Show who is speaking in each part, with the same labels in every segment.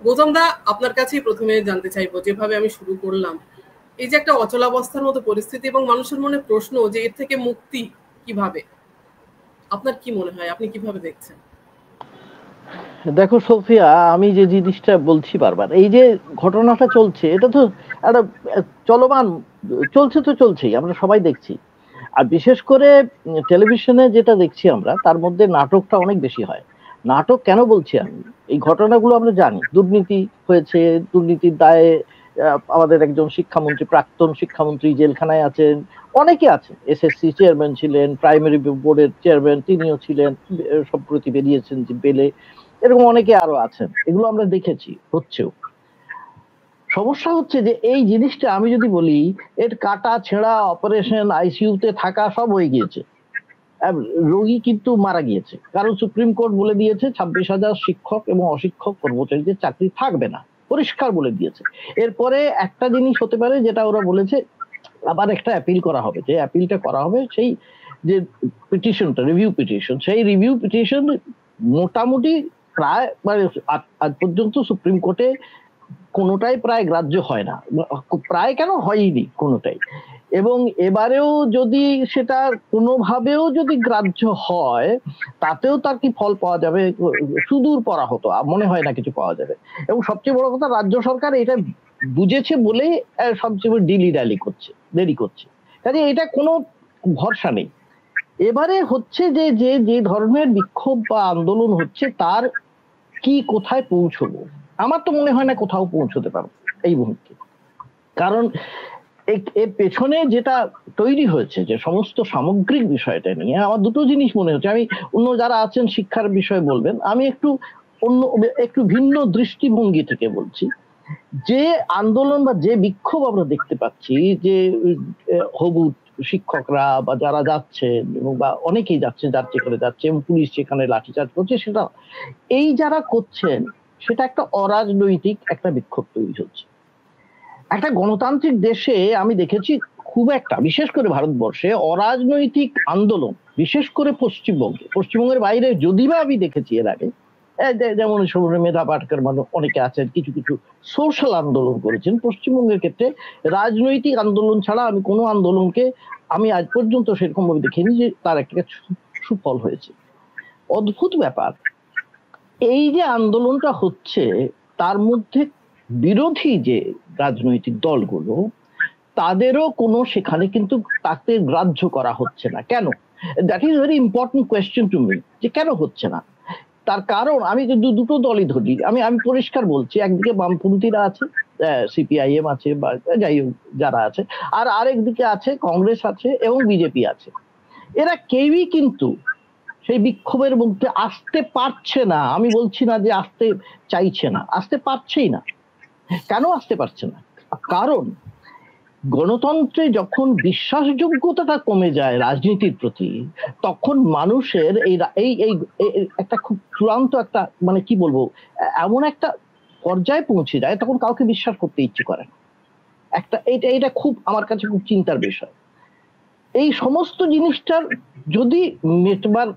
Speaker 1: গৌতমদা, আপনার কাছেই প্রথমে জানতে চাইবো, যেভাবে আমি শুরু করলাম, এই যে একটা অচলাবস্থার মতো পরিস্থিতি এবং মানুষের মনে প্রশ্ন যে এর থেকে মুক্তি কিভাবে, আপনার কি মনে হয়, আপনি কিভাবে দেখছেন?
Speaker 2: দেখো সোফিয়া, আমি যে জিনিসটা বলছি বারবার, এই যে ঘটনাটা চলছে, এটা তো একটা চলমান, চলছে তো চলছেই, আমরা সবাই দেখছি। আর বিশেষ করে টেলিভিশনে যেটা দেখছি আমরা, তার মধ্যে নাটকটা অনেক বেশি হয়। নাটক কেন বলছি আমি, এই ঘটনাগুলো আমরা জানি, দুর্নীতি হয়েছে, দুর্নীতির দায়ে আমাদের একজন শিক্ষামন্ত্রী, প্রাক্তন শিক্ষামন্ত্রী জেলখানায় আছেন, অনেকে আছেন, এসএসসি চেয়ারম্যান ছিলেন, প্রাইমারি বোর্ডের চেয়ারম্যান তিনিও ছিলেন, সম্প্রতি বেরিয়েছেন যে বেলে, এরকম অনেকে আরো আছেন, এগুলো আমরা দেখেছি, হচ্ছেও। সমস্যা হচ্ছে যে এই জিনিসটা আমি যদি বলি, এর কাটা ছেঁড়া অপারেশন, আইসিইউতে থাকা সব হয়ে গিয়েছে, রোগী কিন্তু মারা গিয়েছে, কারণ সুপ্রিম কোর্ট বলে দিয়েছে 26,000 শিক্ষক এবং অশিক্ষক কর্মচারীদের চাকরি থাকবে না, পরিষ্কার বলে দিয়েছে। এরপরে একটা জিনিস হতে পারে, যেটা ওরা বলেছে, আবার একটা অ্যাপিল করা হবে, যে অ্যাপিলটা করা হবে সেই যে পিটিশনটা, রিভিউ পিটিশন, সেই রিভিউ পিটিশন মোটামুটি প্রায় মানে আজ পর্যন্ত সুপ্রিম কোর্টে কোনোটাই প্রায় গ্রাহ্য হয় না, প্রায় কেন হয়নি কোনোটাই। এবং এবারেও যদি সেটা কোনোভাবেও যদি গ্রাহ্য হয়, তাতেও তার কি ফল পাওয়া যাবে, সুদূর পরা হতো, মনে হয় না কিছু পাওয়া যাবে। এবং সবচেয়ে বড় কথা, রাজ্য সরকার এটা বুঝেছে বলেই সবচেয়ে ডিলি ডালি করছে, দেরি করছে, কাজে এটা কোনো ভরসা নেই। এবারে হচ্ছে যে যে যে ধরনের বিক্ষোভ বা আন্দোলন হচ্ছে, তার কি কোথায় পৌঁছবো, আমার তো মনে হয় না কোথাও পৌঁছতে পারবো এই মুহূর্তে। কারণ এর পেছনে যেটা তৈরি হয়েছে, যে সমস্ত সামগ্রিক বিষয়টা নিয়ে আমার দুটো জিনিস মনে হচ্ছে, আমি অন্য যারা আছেন শিক্ষার বিষয়ে বলবেন, আমি একটু অন্য, একটু ভিন্ন দৃষ্টিভঙ্গি থেকে বলছি। যে আন্দোলন বা যে বিক্ষোভ আমরা দেখতে পাচ্ছি, যে হবু শিক্ষকরা বা যারা যাচ্ছেন, বা অনেকেই যাচ্ছে, যাচ্ছে করে যাচ্ছে, এবং পুলিশ সেখানে লাঠিচার্জ করছে, সেটা এই যারা করছেন, সেটা একটা অরাজনৈতিক একটা বিক্ষোভ তৈরি হচ্ছে। একটা গণতান্ত্রিক দেশে আমি দেখেছি খুব একটা, বিশেষ করে ভারতবর্ষে, অরাজনৈতিক আন্দোলন, বিশেষ করে পশ্চিমবঙ্গে, পশ্চিমবঙ্গের বাইরে যদি বা আমি দেখেছি এর আগে, যেমন মেধা পাটকার মানুষ অনেকে আছেন, কিছু কিছু সোশ্যাল আন্দোলন করেছেন। পশ্চিমবঙ্গের ক্ষেত্রে রাজনৈতিক আন্দোলন ছাড়া আমি কোনো আন্দোলনকে আমি আজ পর্যন্ত সেরকম ভাবে দেখিনি যে তার একটা সুফল হয়েছে। অদ্ভুত ব্যাপার, এই যে আন্দোলনটা হচ্ছে, তার মধ্যে বিরোধী যে রাজনৈতিক দলগুলো, তাদেরও কোনো সেখানে কিন্তু তাকে গ্রাহ্য করা হচ্ছে না। কেন? That is very important question to me, যে কেন হচ্ছে না। তার কারণ আমি যদি দুটো দলই ধরি, আমি আমি পরিষ্কার বলছি, একদিকে বামপন্থীরা আছে, সিপিআইএম আছে, বা যাই হোক যারা আছে, আর আরেক দিকে আছে কংগ্রেস আছে এবং বিজেপি আছে। এরা কেউই কিন্তু সেই বিক্ষোভের মধ্যে আসতে পারছে না। আমি বলছি না যে আসতে চাইছে না, আসতে পারছেই না। কেন আসতে পারছে না? কারণ গণতন্ত্রে যখন বিশ্বাসযোগ্যতাটা কমে যায় রাজনীতির প্রতি, তখন মানুষের এই এই এই একটা খুব চূড়ান্ত একটা, মানে কি বলবো, এমন একটা পর্যায়ে পৌঁছে যায়, তখন কাউকে বিশ্বাস করতে ইচ্ছে করে না। একটা এটা এটা খুব আমার কাছে খুব চিন্তার বিষয়। এই সমস্ত জিনিসটার যদি মেটবার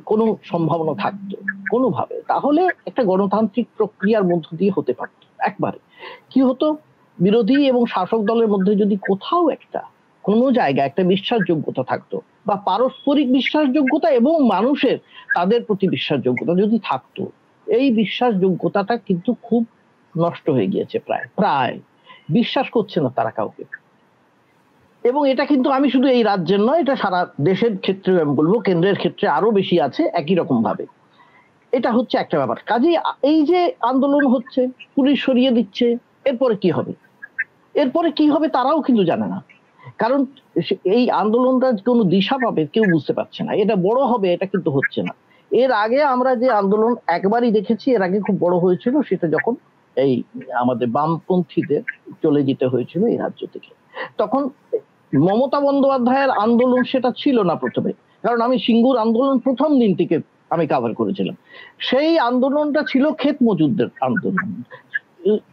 Speaker 2: কোনো সম্ভাবনা থাকতো কোনোভাবে, তাহলে একটা গণতান্ত্রিক প্রক্রিয়ার মধ্য দিয়ে হতে পারতো একবারে। কি হতো, বিরোধী এবং শাসক দলের মধ্যে যদি কোথাও একটা, কোনো জায়গায় একটা বিশ্বাসযোগ্যতা থাকতো, বা পারস্পরিক বিশ্বাসযোগ্যতা এবং মানুষের তাদের প্রতি বিশ্বাসযোগ্যতা যদি থাকতো। এই বিশ্বাসযোগ্যতাটা কিন্তু খুব নষ্ট হয়ে গিয়েছে, প্রায় প্রায় বিশ্বাস করছে না তারা কাউকে। এবং এটা কিন্তু আমি শুধু এই রাজ্যের নয়, এটা সারা দেশের ক্ষেত্রে আমি বলবো, কেন্দ্রের ক্ষেত্রে আরো বেশি আছে একই রকম ভাবে। এটা হচ্ছে একটা ব্যাপার। কাজেই এই যে আন্দোলন হচ্ছে, পুলিশ সরিয়ে দিচ্ছে, এরপরে কি হবে, এরপরে কি হবে তারাও কিন্তু জানে না। কারণ এই আন্দোলনটা কোনো দিশা পাবে কেউ বুঝতে পারছে না। এটা বড় হবে, এটা কিন্তু হচ্ছে না। এর আগে আমরা যে আন্দোলন একবারই দেখেছি, এর আগে খুব বড় হয়েছিল, সেটা যখন এই আমাদের বামপন্থীদের চলে যেতে হয়েছিল এই রাজ্য থেকে, তখন মমতা বন্দ্যোপাধ্যায়ের আন্দোলন সেটা ছিল না প্রথমে। কারণ আমি সিঙ্গুর আন্দোলন প্রথম দিন থেকে আমি কভার করেছিলাম। সেই আন্দোলনটা ছিল ক্ষেত মজুরদের আন্দোলন,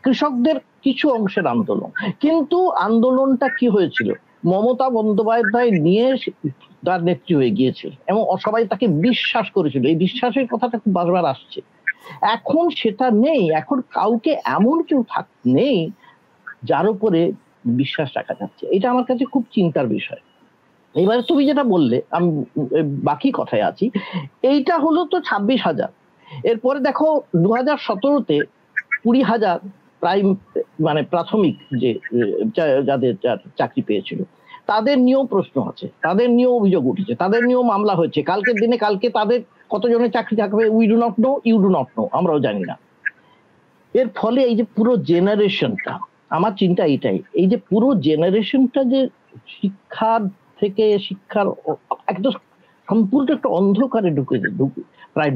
Speaker 2: কৃষকদের কিছু অংশের আন্দোলন। কিন্তু আন্দোলনটা কি হয়েছিল, মমতা বন্দ্যোপাধ্যায় নিয়ে তার নেত্রী হয়ে গিয়েছিল এবং সবাই তাকে বিশ্বাস করেছিল। এই বিশ্বাসের কথাটা খুব বারবার আসছে, এখন সেটা নেই। এখন কাউকে এমন কেউ নেই যার উপরে বিশ্বাস রাখা যাচ্ছে। এটা আমার কাছে খুব চিন্তার বিষয়। এবারে তুমি যেটা বললে, আমি বাকি কথায় আছি, এইটা হলো তো 26,000। এরপরে দেখো 2017-তে 20,000 মানে প্রাথমিক যে যাদের চাকরি পেয়েছিল তাদের নিয়েও প্রশ্ন আছে, তাদের নিয়েও অভিযোগ উঠেছে, তাদের নিয়েও মামলা হয়েছে। কালকের দিনে কালকে তাদের কতজনের চাকরি থাকবে we do not know, you do not know, আমরাও জানি না। এর ফলে এই যে পুরো জেনারেশনটা, আমার চিন্তা এটাই, এই যে পুরো জেনারেশনটা যে শিক্ষার থেকে একদম সম্পূর্ণ একটা অন্ধকারে প্রায়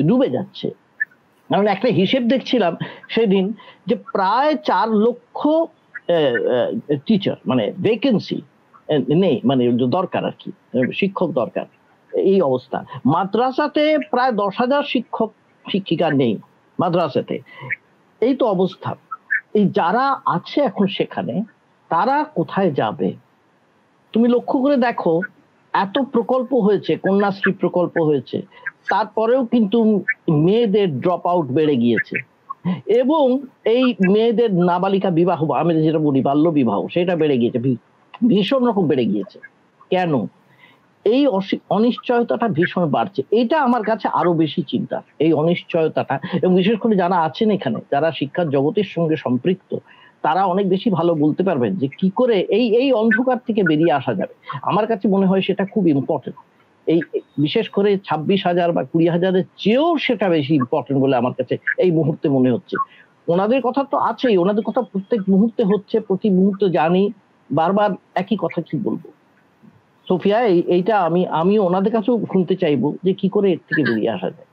Speaker 2: ডুবে যাচ্ছে। কারণ একটা হিসেব দেখছিলাম সেদিন যে প্রায় 4 লক্ষ টিচার মানে ভ্যাকেন্সি নেই, মানে দরকার আর কি, শিক্ষক দরকার। এই অবস্থা মাদ্রাসাতে প্রায় 10,000 শিক্ষক শিক্ষিকা নেই মাদ্রাসাতে। এই তো অবস্থা। এই যারা আছে এখন সেখানে তারা কোথায় যাবে? তুমি লক্ষ্য করে দেখো, এত প্রকল্প হয়েছে, কন্যাশ্রী প্রকল্প হয়েছে, তারপরেও কিন্তু মেয়েদের ড্রপ আউট বেড়ে গিয়েছে। এবং এই মেয়েদের নাবালিকা বিবাহ, আমি যেটা বলি বাল্য বিবাহ, সেটা বেড়ে গিয়েছে, ভীষণ রকম বেড়ে গিয়েছে। কেন? এই অনিশ্চয়তাটা ভীষণ বাড়ছে। এটা আমার কাছে আরো বেশি চিন্তা, এই অনিশ্চয়তাটা। এবং বিশেষ করে যারা আছেন এখানে, যারা শিক্ষার জগতের সঙ্গে সম্পৃক্ত, তারা অনেক বেশি ভালো বলতে পারবেন যে কি করে এই অন্ধকার থেকে বেরিয়ে আসা যাবে। আমার কাছে মনে হয় সেটা খুব ইম্পর্টেন্ট। এই বিশেষ করে 26,000 বা 20,000-এর চেয়েও সেটা বেশি ইম্পর্টেন্ট বলে আমার কাছে এই মুহূর্তে মনে হচ্ছে। ওনাদের কথা তো আছেই, ওনাদের কথা প্রত্যেক মুহূর্তে হচ্ছে, প্রতি মুহূর্তে জানি, বারবার একই কথা কি বলবো। সোফিয়া, এইটা আমি ওনাদের কাছেও শুনতে চাইবো যে কি করে এর থেকে বেরিয়ে আসা যায়।